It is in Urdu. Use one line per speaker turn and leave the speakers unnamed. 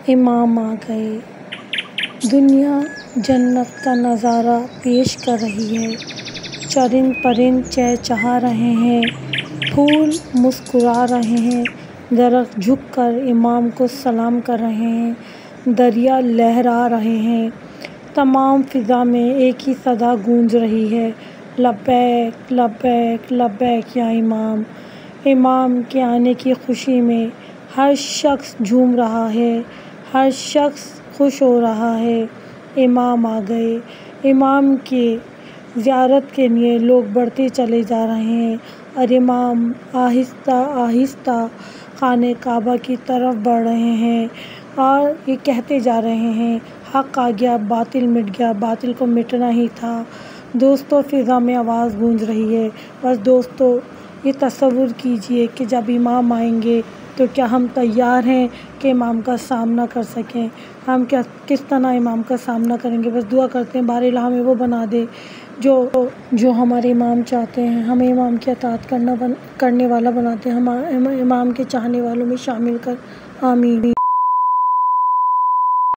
امام آ گئے۔ دنیا جنت کا نظارہ پیش کر رہی ہے۔ چرند پرند چہچہا رہے ہیں، پھول مسکرا رہے ہیں، درخت جھک کر امام کو سلام کر رہے ہیں، دریا لہرا رہے ہیں۔ تمام فضا میں ایک ہی صدا گونج رہی ہے، لبیک لبیک لبیک یا امام۔ امام کے آنے کی خوشی میں ہر شخص جھوم رہا ہے، ہر شخص خوش ہو رہا ہے۔ امام آ گئے۔ امام کی زیارت کے لیے لوگ بڑھتے چلے جا رہے ہیں اور امام آہستہ آہستہ خانہ کعبہ کی طرف بڑھ رہے ہیں اور یہ کہتے جا رہے ہیں، حق آ گیا، باطل مٹ گیا، باطل کو مٹنا ہی تھا۔ دوستو، فضا میں آواز گونج رہی ہے۔ بس دوستو، یہ تصور کیجئے کہ جب امام آئیں گے تو کیا ہم تیار ہیں کہ امام کا سامنا کر سکیں؟ ہم کس طرح امام کا سامنا کریں گے؟ بس دعا کرتے ہیں باری الٰہ ہمیں وہ بنا دے جو ہمارے امام چاہتے ہیں، ہمیں امام کی اطاعت کرنے والا بناتے ہیں، ہم امام کے چاہنے والوں میں شامل کر۔ آمین۔